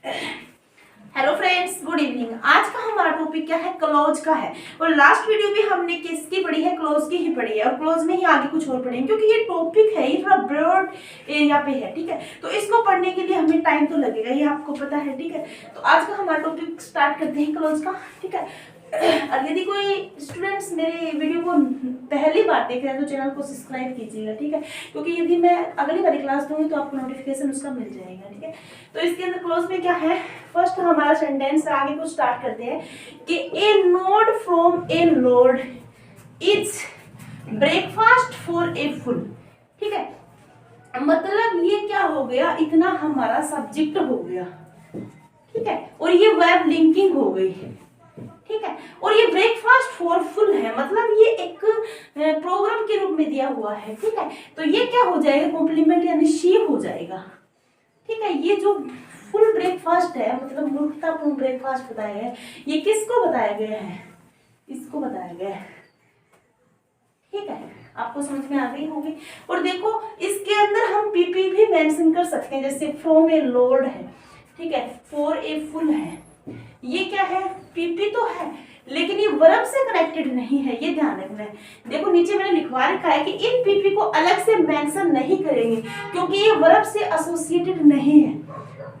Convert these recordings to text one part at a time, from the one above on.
Hello friends, good evening. आज का हमारा टॉपिक क्या है? क्लोज का है। और लास्ट वीडियो भी हमने किसकी पढ़ी है? क्लोज की ही पढ़ी है। और क्लोज में ही आगे कुछ और पढ़ेंगे क्योंकि ये टॉपिक है, ये थोड़ा ब्रॉड एरिया पे है, ठीक है। तो इसको पढ़ने के लिए हमें टाइम तो लगेगा, ये आपको पता है, ठीक है। तो आज का हमारा टॉपिक स्टार्ट करते हैं क्लोज का, ठीक है। और यदि कोई स्टूडेंट्स मेरे वीडियो को पहली बार देख रहे हैं तो चैनल को सब्सक्राइब कीजिएगा, ठीक है। क्योंकि यदि मैं अगली बारी क्लास दूंगी तो आपको नोटिफिकेशन उसका मिल जाएगा, ठीक है। तो इसके अंदर क्लोज में क्या है? फर्स्ट हमारा सेंटेंस आगे को स्टार्ट करते हैं कि a nod from a lord is breakfast for a fool, ठीक है। मतलब ये क्या हो गया? इतना हमारा सब्जेक्ट हो गया, ठीक है। और ये वर्ब लिंकिंग हो गई, ठीक है। और ये ब्रेकफास्ट फॉर फुल है, मतलब ये एक प्रोग्राम के रूप में दिया हुआ है, ठीक है। तो ये क्या हो जाएगा? कॉम्प्लीमेंट यानी शी हो जाएगा, ठीक है। ये जो फुल ब्रेकफास्ट है, मतलब मूर्खतापूर्ण ब्रेकफास्ट बताया है, ये किसको बताया गया है? इसको बताया गया है, ठीक है। आपको समझ में आ गई होगी। और देखो इसके अंदर हम पीपी भी मेंशन कर सकते हैं, जैसे फ्रॉम ए लॉर्ड है, ठीक है, फॉर ए फुल है। ये क्या है? पीपी तो है लेकिन ये वर्ब से कनेक्टेड नहीं है, ये ध्यान रखना है। देखो नीचे मैंने लिखवा रखा है कि इन पीपी को अलग से मेंशन नहीं करेंगे क्योंकि ये वर्ब से एसोसिएटेड नहीं है,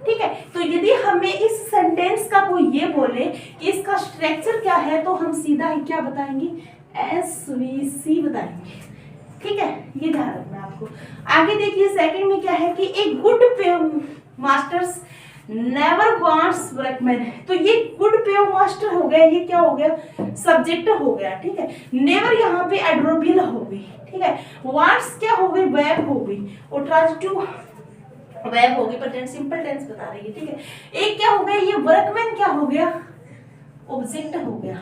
ठीक है। तो यदि हमें इस सेंटेंस का कोई ये बोले कि इसका स्ट्रक्चर क्या है तो हम सीधा ही क्या बताएंगे? एसवीसी बताएंगे, ठीक है। ये ध्यान रखना आपको। आगे देखिए सेकंड में क्या है कि एक good masters never wants workman. तो ये गुड पे मास्टर हो गया, ये क्या हो गया? सब्जेक्ट हो गया, ठीक है। नेवर यहाँ पे एडवर्बियल हो गई, ठीक है। वांट्स क्या हो गई? वर्ब हो गई। और ट्राई टू वर्ब हो गई, प्रेजेंट सिंपल टेंस बता रही है, ठीक है। एक क्या हो गया? ये वर्कमैन क्या हो गया? ऑब्जेक्ट हो गया,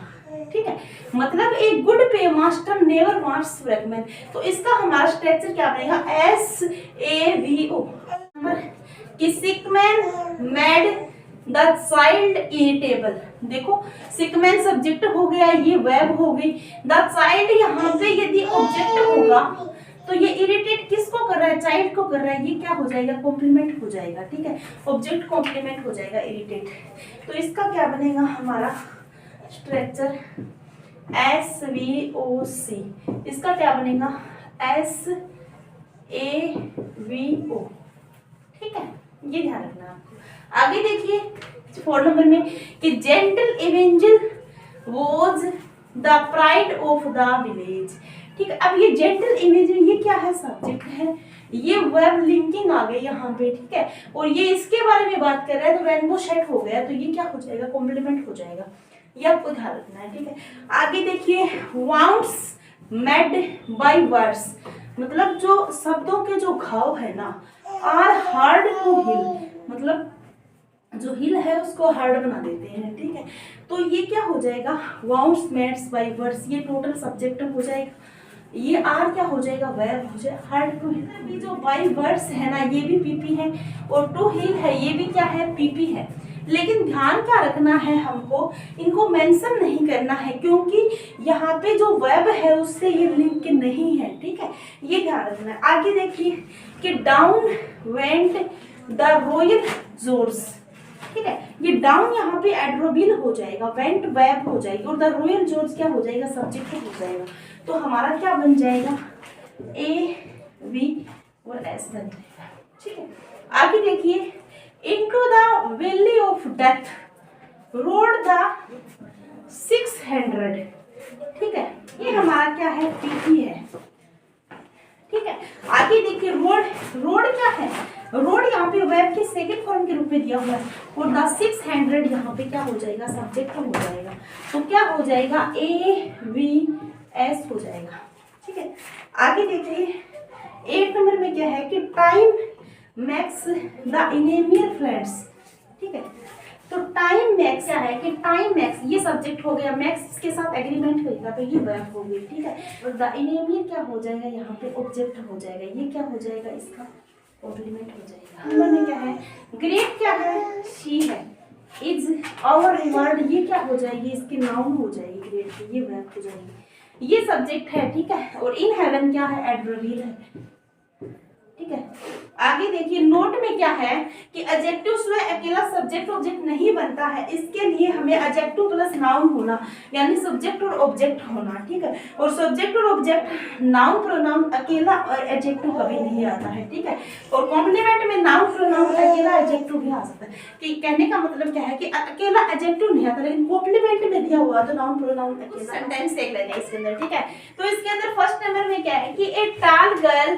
ठीक है। मतलब एक गुड पे मास्टर नेवर वांट्स वर्कमैन। तो इसका हमारा स्ट्रक्चर क्या बनेगा? SAVO। कि सिकमैन मेड द चाइल्ड इरिटेबल। देखो सिकमैन सब्जेक्ट हो गया, ये वर्ब हो गई। द चाइल्ड यहाँ पे यदि ऑब्जेक्ट होगा तो ये इरिटेट किसको कर रहा है? चाइल्ड को कर रहा है। ये क्या हो जाएगा? कॉम्प्लीमेंट हो जाएगा, ठीक है। ऑब्जेक्ट कॉम्प्लीमेंट हो जाएगा, इरिटेट। तो इसका क्या बनेगा हमारा स्ट्रक्चर? SVOC। इसका क्या बनेगा? SAVO, ठीक है। ये ध्यान रखना आपको। आगे देखिए 4 नंबर में कि gentle Evangeline was the pride of the village, ठीक है। अब ये जेंटल एवेंजल ये क्या है? सब्जेक्ट है। ये वर्ब लिंकिंग आ गई यहाँ पे, ठीक है। और ये इसके बारे में बात कर रहा है तो रेनबो शेड हो गया, तो ये क्या हो जाएगा? कॉम्प्लीमेंट हो जाएगा। ये आपको ध्यान रखना है, ठीक है। आगे देखिए वाउंड्स मेड बाय वर्ड्स, मतलब जो शब्दों के जो घाव है ना, आर हार्ड टू हील, मतलब जो हिल है उसको हार्ड बना देते हैं, ठीक है। तो ये क्या हो जाएगा? वाउंड्स मेड्स बाय वर्ड्स, ये टोटल सब्जेक्ट हो जाएगा। ये आर क्या हो जाएगा? वर्ब हो जाएगा। हार्ड टू हिल, ये जो बाय वर्ड्स है ना, ये भी पीपी है। और टू हिल है, ये भी क्या है? पीपी है। लेकिन ध्यान क्या रखना है हमको? इनको मेंशन नहीं करना है क्योंकि यहाँ पे जो वर्ब है उससे ये लिंक नहीं है, ठीक है। ये ध्यान रखना है। आगे देखिए कि down went the royal George, ठीक है। ये डाउन यहाँ पे एडवर्बियल हो जाएगा, वेंट वर्ब हो जाएगी और द रॉयल जॉर्ज क्या हो जाएगा? सब्जेक्ट हो जाएगा। तो हमारा क्या बन जाएगा? AV और S बन जाएगा, ठीक है। आगे देखिए Into the valley of death rode the 600, ठीक है। ये हमारा क्या है? पीपी है, ठीक है। आगे देखिए रोड क्या है? रोड यहाँ पे वर्ब के सेकंड फॉर्म के रूप में दिया हुआ है और द 600 यहाँ पे क्या हो जाएगा? सब्जेक्ट हो जाएगा। तो क्या हो जाएगा? AVS हो जाएगा, ठीक है। आगे देखिए 8 नंबर में क्या है कि टाइम मैक्स द इनेमियर फ्रेंड्स, ठीक है। तो टाइम मैक्स क्या है कि टाइम मैक्स ये सब्जेक्ट हो गया, मैक्स के साथ एग्रीमेंट करेगा तो ये वर्ब हो गई, ठीक है। और द इनेमियर क्या हो जाएगा? यहाँ पे ऑब्जेक्ट हो जाएगा। ये क्या हो जाएगा? इसका कॉम्प्लीमेंट हो जाएगा। नंबर में क्या है? ग्रेट क्या है? शी है। इज आवर रिवार्ड, ये क्या हो जाएगी? इसकी नाउन हो जाएगी ग्रेट की, ये वर्ब हो जाएगी। ये सब्जेक्ट है, ठीक है। और इन हेवन क्या है? एडवर्बियल है, ठीक है। आगे देखिए नोट में क्या है कि एडजेक्टिव्स में अकेला सब्जेक्ट ऑब्जेक्ट नहीं बनता है, इसके लिए हमें एडजेक्टिव प्लस नाउन होना, यानी सब्जेक्ट और ऑब्जेक्ट होना, ठीक है। और सब्जेक्ट और ऑब्जेक्ट नाउन प्रोनाउन अकेला और एडजेक्टिव कभी नहीं आता है, ठीक है। और कॉम्प्लीमेंट में नाउन प्रोनाउन अकेला एडजेक्टिव भी आ सकता है। कि कहने का मतलब क्या है कि अकेला एडजेक्टिव नहीं आता, लेकिन कॉम्प्लीमेंट में दिया हुआ तो नाउन प्रोनाउन अकेला। सेंटेंस देख लेते हैं इसके अंदर, ठीक है। तो इसके अंदर फर्स्ट नंबर में क्या है कि ए टाल गर्ल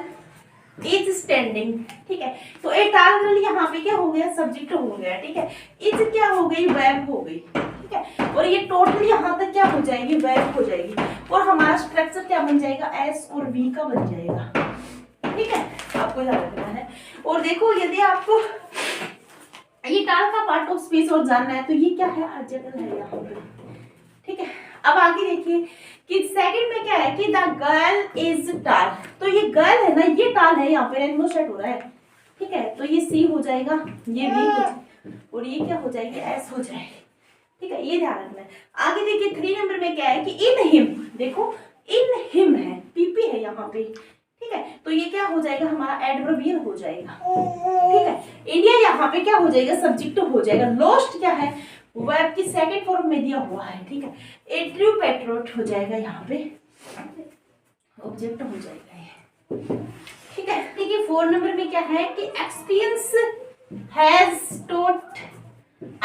इज स्टैंडिंग, ठीक है। तो ए टाल गर्ल यहाँ पे क्या हो गया, सब्जेक्ट हो गया, ठीक है। इज क्या हो गई, वर्ब हो गई, ठीक है। और ये टोटल यहाँ तक क्या हो जाएगी, वर्ब हो जाएगी। और हमारा स्ट्रक्चर क्या बन जाएगा, एस और वी का बन जाएगा, ठीक है। आपको याद रखना है। और देखो यदि आपको ये टाल का पार्ट ऑफ स्पीच और जानना है तो ये क्या है, आर्टिकल है यहाँ पे, ठीक है। अब आगे देखिए कि सेकंड में क्या है कि द गर्ल इज टाल। तो ये गर्ल है ना, ये टाल है, यहाँ पे रेनबो सेट हो रहा है, ठीक है। तो ये सी हो जाएगा, ये बी हो जाएगा, और ये क्या हो जाएगी, एस हो जाएगी, ठीक है। ये ध्यान रखना है। आगे देखिए 3 नंबर में क्या है कि इन हिम, देखो इन हिम है, पीपी है यहाँ पे, ठीक है। तो ये क्या हो जाएगा, हमारा एडवर्बियल हो जाएगा, ठीक है। इंडिया यहाँ पे क्या हो जाएगा, सब्जेक्ट हो जाएगा। लोस्ट क्या है, वर्ब की सेकंड फॉर्म में दिया हुआ है, ठीक है। ए ट्रू पैट्रियट हो जाएगा, यहाँ पे ऑब्जेक्ट हो जाएगा ये, ठीक है। देखिए 4 नंबर में क्या है कि experience has taught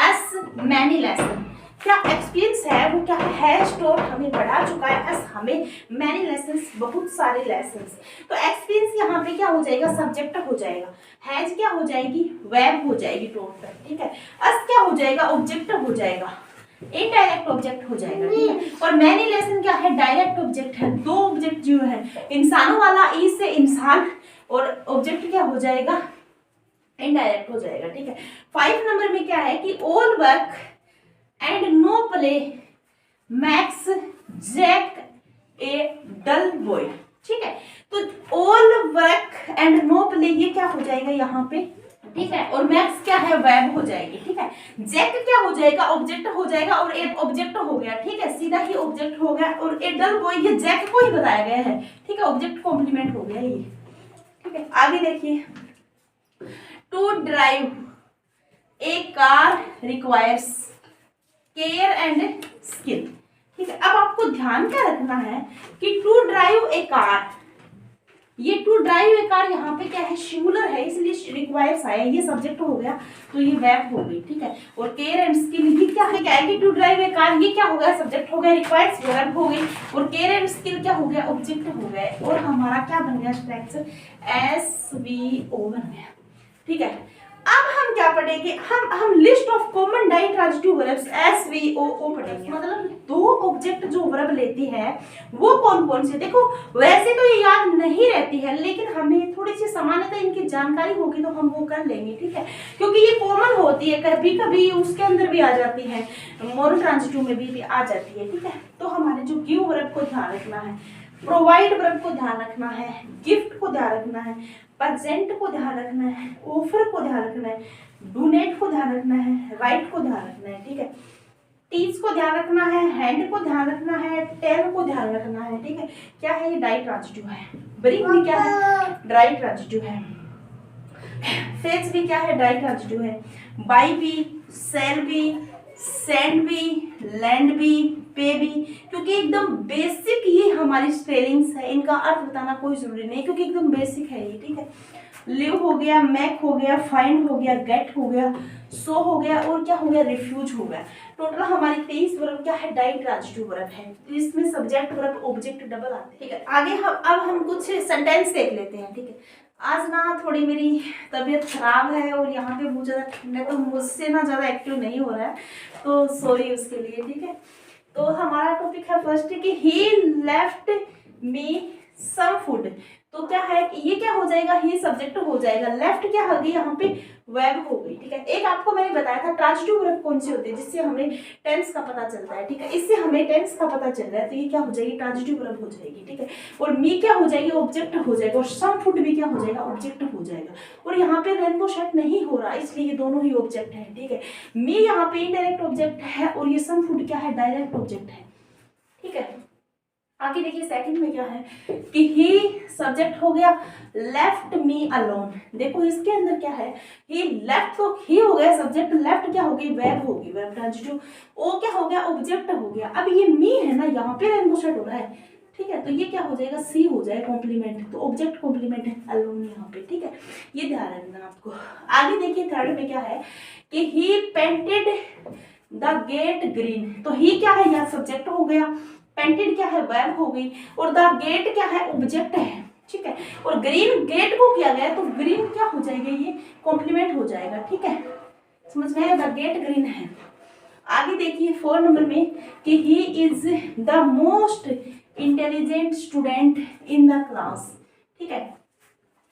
us many lesson. क्या एक्सपीरियंस है वो क्या है, टॉट हमें पढ़ा चुका है, अस हमें मैनी लेसन्स बहुत सारे लेसन्स। तो एक्सपीरियंस यहाँ पे क्या हो जाएगा, सब्जेक्ट हो जाएगा। हैज क्या हो जाएगी, वर्ब हो जाएगी टॉट, ठीक है। अस क्या हो जाएगा, ऑब्जेक्ट हो जाएगा, इनडायरेक्ट ऑब्जेक्ट हो जाएगा, ठीक है। और मैनी लेसन क्या है, डायरेक्ट ऑब्जेक्ट है। 2 ऑब्जेक्ट जो है, इंसानों वाला ई से इंसान, और ऑब्जेक्ट क्या हो जाएगा, इनडायरेक्ट हो जाएगा, ठीक है। 5 नंबर में क्या है कि all work and no play makes Jack a dull boy, ठीक है। तो all work and no play ये क्या हो जाएगा यहाँ पे, ठीक है। और मैक्स क्या है, वर्ब हो जाएगी, ठीक है। जैक क्या हो जाएगा, ऑब्जेक्ट हो जाएगा, और ए ऑब्जेक्ट हो गया, ठीक है। सीधा ही ऑब्जेक्ट हो गया। और ए डल बॉय ये जैक को ही बताया गया है, ठीक है। ऑब्जेक्ट कॉम्प्लीमेंट हो गया ये, ठीक है। आगे देखिए to drive a car requires care and skill, ठीक है। अब आपको ध्यान क्या रखना है कि टू ड्राइव ए कार, ये टू ड्राइव ए कार यहाँ पे क्या है, सिंगुलर है, इसलिए रिक्वायर्स आया, ये सब्जेक्ट हो गया, तो ये वर्ब हो गई, ठीक है। और केयर एंड स्किल ये क्या है कि टू ड्राइव ए कार, ये क्या हो गया, सब्जेक्ट हो गया, रिक्वायर्स वर्ब हो गई, और केयर एंड स्किल क्या हो गया, ऑब्जेक्ट हो गया। और हमारा क्या बन गया, स्ट्रक्चर एस वी ओ बन गया, ठीक है। अब हम क्या पढ़ेंगे, हम list of common ditransitive verbs S V O पढ़ेंगे। मतलब 2 ऑब्जेक्ट जो वर्ब लेती है वो कौन कौन से, देखो वैसे तो ये याद नहीं रहती है, लेकिन हमें थोड़ी सी सामान्यता इनकी जानकारी होगी तो हम वो कर लेंगे, ठीक है। क्योंकि ये कॉमन होती है, कभी कभी उसके अंदर भी आ जाती है, मोरल ट्रांजिटिव में भी आ जाती है, ठीक है। तो हमारे जो गिव वर्ब को ध्यान रखना है, प्रोवाइड वर्ब को ध्यान रखना है, गिफ्ट को ध्यान रखना है, प्रेजेंट को ध्यान रखना है, ऑफर को ध्यान रखना है, डोनेट को ध्यान रखना है, राइट को ध्यान रखना है, ठीक है। टीच को ध्यान रखना है, हैंड को ध्यान रखना है, टेल को ध्यान रखना है, ठीक है। क्या है ये, डाई ट्रांजिटिव है। ब्रिंग भी क्या है, डाई ट्रांजिटिव है। फेच भी क्या है, डाई ट्रांजिटिव है। बाई भी, सेल भी, सेंड भी, लैंड भी, पे भी, क्योंकि एकदम बेसिक ये हमारी स्पेलिंग्स है, इनका अर्थ बताना कोई जरूरी नहीं क्योंकि एकदम बेसिक है ये, ठीक है। लिव हो गया, मैक हो गया, फाइंड हो गया, गेट हो गया, सो हो गया, और क्या हो गया, रिफ्यूज हो गया। टोटल हमारी 23 वर्ब क्या है, डाई ट्रांजिटिव वर्ब है। इसमें सब्जेक्ट वर्ब ऑब्जेक्ट डबल आते हैं, ठीक है। आगे हम कुछ सेंटेंस देख लेते हैं, ठीक है। आज ना थोड़ी मेरी तबीयत खराब है और यहाँ पे बहुत ज़्यादा ठंड है, तो मुझसे ना ज़्यादा एक्टिव नहीं हो रहा है, तो सॉरी उसके लिए, ठीक है। तो हमारा टॉपिक है फर्स्ट कि ही लेफ्ट मी सम फूड। तो क्या है कि ये क्या हो जाएगा, ही सब्जेक्ट हो जाएगा, लेफ्ट क्या हो गई, यहाँ पे वर्ब हो गई, ठीक है। एक आपको मैंने बताया था ट्रांजिटिव वर्ब कौन सी होती है, जिससे हमें टेंस का पता चलता है, ठीक है। इससे हमें टेंस का पता चल रहा है, तो ये क्या हो जाएगी, ट्रांजिटिव वर्ब हो जाएगी, ठीक है। और मी क्या हो जाएगी, ऑब्जेक्ट हो जाएगा, और सम फूड भी क्या हो जाएगा, ऑब्जेक्ट हो जाएगा। और यहाँ पे रेनबो सेट नहीं हो रहा, इसलिए ये दोनों ही ऑब्जेक्ट है, ठीक है। मी यहाँ पे इनडायरेक्ट ऑब्जेक्ट है और ये सम फूड क्या है, डायरेक्ट ऑब्जेक्ट है, ठीक है। आगे देखिए सेकंड में क्या है कि ही सब्जेक्ट हो गया, लेफ्ट मी अलोन। देखो इसके अंदर क्या है, ही लेफ्ट तो ही हो गया सब्जेक्ट, लेफ्ट क्या हो गई, वर्ब होगी, वर्ब ट्रांजिटिव। ओ क्या हो गया, ऑब्जेक्ट हो गया। अब ये मी है ना, यहाँ पे रेनबो सेट हो रहा है, ठीक है, तो ये क्या हो जाएगा, सी हो जाएगा कॉम्प्लीमेंट, तो ऑब्जेक्ट कॉम्प्लीमेंट है अलोन यहाँ पे, ठीक है, ये ध्यान रखना आपको। आगे देखिए थर्ड में क्या है कि ही पेंटेड द गेट ग्रीन, तो ही क्या है, यहाँ सब्जेक्ट हो गया, पेंटेड क्या है, वर्ब हो गई, और द गेट क्या है, ऑब्जेक्ट है, ठीक है, और ग्रीन गेट को किया गया तो ग्रीन क्या हो जाएगा, ये कॉम्प्लीमेंट हो जाएगा, ठीक है, समझ में आया, द गेट ग्रीन है। आगे देखिए 4 नंबर में कि he is the most intelligent student in the class, ठीक है,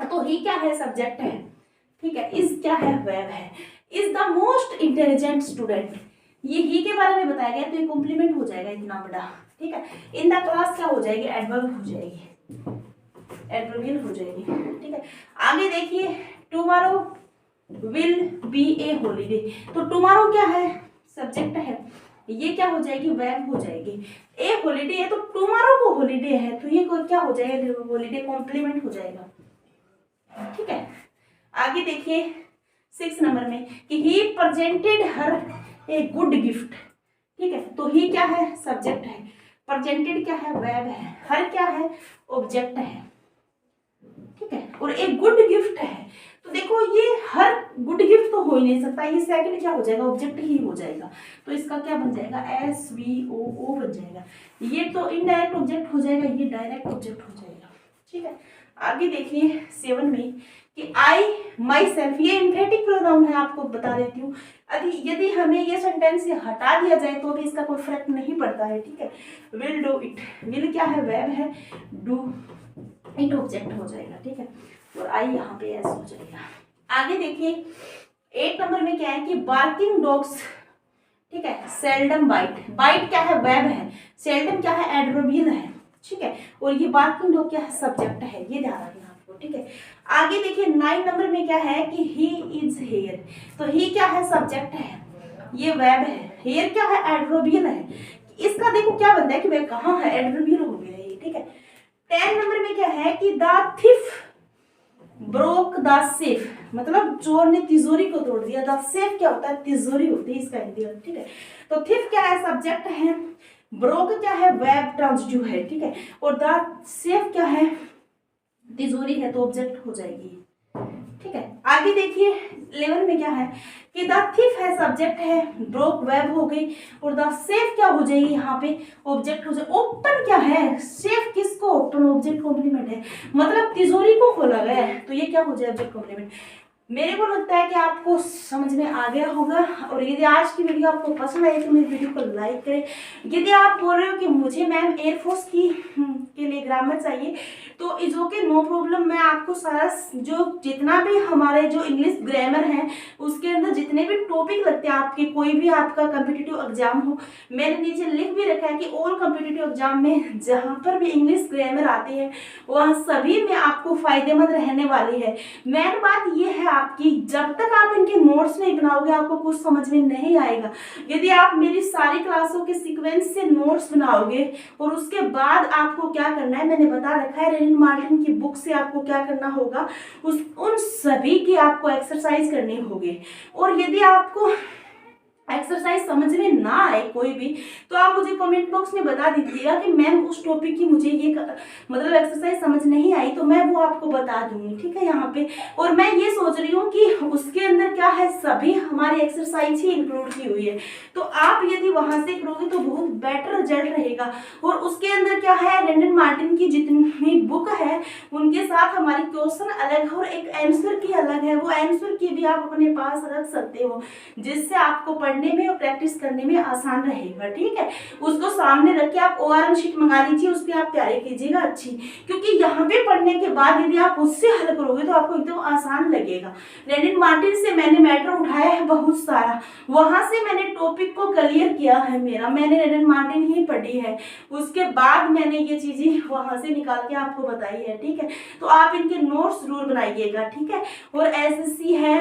तो ही क्या है, सब्जेक्ट है, ठीक है, इज क्या है, वर्ब है, is the most intelligent student, ये ही के बारे में बताया गया तो ये कॉम्प्लीमेंट हो जाएगा इतना बड़ा, ठीक है, इन द क्लास क्या हो जाएगी, एडवर्ब हो जाएगी, एडवर्बियल हो जाएगी, ठीक है। आगे देखिए tomorrow will be A holiday, तो टुमारो क्या है, सब्जेक्ट है, ये क्या हो जाएगी, वर्ब हो जाएगी, ए हॉलीडे है तो टुमारो को हॉलीडे है तो ये क्या हो जाएगा, हॉलीडे कॉम्प्लीमेंट हो जाएगा, ठीक है। आगे देखिए 6 नंबर में कि he presented her a good gift, ठीक है, तो ही क्या है, सब्जेक्ट है, प्रेजेंटेड क्या है, वर्ब है, हर क्या है, ऑब्जेक्ट है, ठीक है, और एक गुड गिफ्ट है, तो देखो ये हर गुड गिफ्ट तो हो ही नहीं सकता, ये सेकंड क्या हो जाएगा, ऑब्जेक्ट ही हो जाएगा, तो इसका क्या बन जाएगा, SVOO बन जाएगा, ये तो इनडायरेक्ट ऑब्जेक्ट हो जाएगा, ये डायरेक्ट ऑब्जेक्ट हो जाएगा, ठीक है। आगे देखिए 7 में कि आई माई सेल्फ, ये इम्फेटिक प्रोनाउन है, आपको बता देती हूँ, यदि हमें ये सेंटेंस से हटा दिया जाए तो भी इसका कोई फर्क नहीं पड़ता है, ठीक है। विल डू इट, विल क्या है, वर्ब है, डू इट ऑब्जेक्ट हो जाएगा, ठीक है, और आई यहाँ पे एस हो जाएगा। आगे देखिए 8 नंबर में क्या है कि बार्किंग डॉग्स, ठीक है, सेल्डम बाइट, बाइट क्या है, वर्ब है, सेल्डम क्या है, एडवर्बियल है, ठीक है, और ये बार्किंग डॉग क्या है, सब्जेक्ट है, ये ध्यान रखना आपको, ठीक है। आगे देखिए 9 नंबर में क्या है कि ही इज हेयर, तो ही क्या है, सब्जेक्ट है, ये वर्ब है, हेयर क्या है, एडवर्बियल है, इसका देखो क्या बनता है कि वह कहाँ है, एडवर्बियल हो गया ये, ठीक है। 10 नंबर में क्या है कि the thief broke the safe, मतलब चोर ने तिजोरी को तोड़ दिया, द सेफ क्या होता है, तिजोरी होती है इसका हिंदी में, ठीक है, तो थिफ क्या है, सब्जेक्ट है, ब्रोक क्या है, वर्ब ट्रांजिटिव है, ठीक है, और द सेफ क्या है, तिजोरी है तो ऑब्जेक्ट हो जाएगी, ठीक है। आगे देखिए 11 में क्या है कि द थिफ है, सब्जेक्ट है, ब्रोक वर्ब हो गई, और द सेफ क्या हो जाएगी, यहाँ पे ऑब्जेक्ट हो जाए। ओपन क्या है, सेफ किसको, ओपन ऑब्जेक्ट कॉम्प्लीमेंट है, मतलब तिजोरी को खोला गया है तो ये क्या हो जाए, ऑब्जेक्ट कॉम्प्लीमेंट। मेरे को लगता है कि आपको समझ में आ गया होगा, और यदि आज की वीडियो आपको पसंद आई तो मेरी वीडियो को लाइक करें। यदि आप बोल रहे हो कि मुझे मैम एयरफोर्स की के लिए ग्रामर चाहिए तो इज ओके, नो प्रॉब्लम, मैं आपको सारा जो जितना भी हमारे जो इंग्लिश ग्रामर है उसके अंदर जितने भी टॉपिक लगते हैं आपके, कोई भी आपका कम्पिटिटिव एग्जाम हो, मैंने नीचे लिख भी रखा है कि ऑल कम्पिटिटिव एग्जाम में जहाँ पर भी इंग्लिश ग्रामर आती है वहाँ सभी में आपको फायदेमंद रहने वाली है। मेन बात ये है आपकी, जब तक आप इनके नोट्स नहीं बनाओगे आपको कुछ समझ में नहीं आएगा। यदि आप मेरी सारी क्लासों के सीक्वेंस से नोट्स बनाओगे और उसके बाद आपको क्या करना है, मैंने बता रखा है रेनिन मार्टिन की बुक से आपको क्या करना होगा, उन सभी की आपको एक्सरसाइज करनी होगी। और यदि आपको एक्सरसाइज समझ में ना आए कोई भी तो आप मुझे कमेंट बॉक्स में बता दीजिएगा कि मैम उस टॉपिक की मुझे ये मतलब एक्सरसाइज समझ नहीं आई, तो मैं वो आपको बता दूंगी, ठीक है, यहाँ पे। और मैं ये सोच रही हूँ कि उसके अंदर क्या है, सभी हमारी एक्सरसाइज ही इंक्लूड की हुई है, तो आप यदि वहाँ से करोगे तो बहुत बेटर रिजल्ट रहेगा। और उसके अंदर क्या है, रेनिन मार्टिन की जितनी बुक है उनके साथ हमारी क्वेश्चन अलग है और एक आंसर की अलग है, वो आंसर की भी आप अपने पास रख सकते हो जिससे आपको पढ़ने में और प्रैक्टिस करने में आसान रहेगा, ठीक है। उसको सामने रख के आप ORM शीट मंगा लीजिए, उस पर आप तैयारी कीजिएगा अच्छी, क्योंकि यहाँ पे पढ़ने के बाद यदि आप उससे हल करोगे तो आपको एकदम आसान लगेगा। रेनिन मार्टिन से मैंने मैटर उठाया है बहुत सारा, वहां से मैंने टॉपिक को क्लियर किया है मेरा, मैंने रेडन मार्टिन ही पढ़ी है, उसके बाद मैंने ये चीजें वहां से निकाल के आपको बताई है, ठीक है। तो आप इनके नोट्स जरूर बनाइएगा, ठीक है। और एसएससी है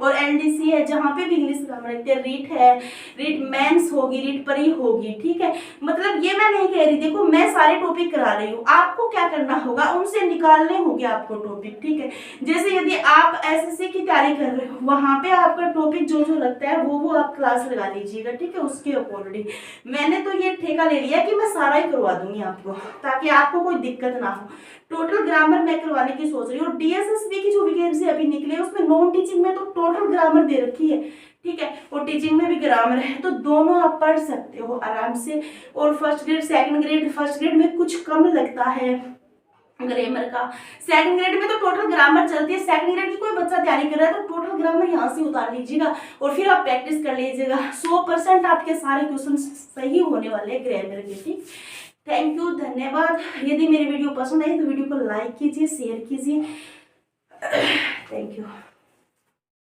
और एलडीसी है, जहाँ पे भी इंग्लिश ग्रामर लिखते हैं, रीट है, रीट मेंस होगी, रीट परी होगी, ठीक है। मतलब ये मैं नहीं कह रही, देखो मैं सारे टॉपिक करा रही हूँ, आपको क्या करना होगा, उनसे निकालने होंगे आपको टॉपिक, ठीक है। जैसे यदि आप एसएससी की तैयारी कर रहे हो, वहां पे आपका टॉपिक जो जो लगता है वो आप क्लास लगा लीजिएगा, ठीक है, उसके अकॉर्डिंग। मैंने तो ये ठेका ले लिया कि मैं सारा ही करवा दूंगी आपको, ताकि आपको कोई दिक्कत ना हो। टोटल ग्रामर मैं करवाने की सोच रही हूँ, और डीएसएसबी की जो वैकेंसी अभी निकली है उसमें नॉन टीचिंग में तो टोटल ग्रामर दे रखी है, ठीक है, और टीचिंग में भी ग्रामर है, तो दोनों आप पढ़ सकते हो आराम से। और first grade second grade, first grade में कुछ कम लगता है ग्रामर का, सेकंड ग्रेड में तो टोटल ग्रामर चलती है। सेकंड ग्रेड की कोई बच्चा तैयारी कर रहा है तो टोटल ग्रामर यहाँ से उतार लीजिएगा और फिर आप प्रैक्टिस कर लीजिएगा। 100% आपके सारे क्वेश्चन सही होने वाले हैं ग्रामर के, ठीक। थैंक यू, धन्यवाद। यदि मेरी वीडियो पसंद आई तो वीडियो को लाइक कीजिए, शेयर कीजिए। Thank you.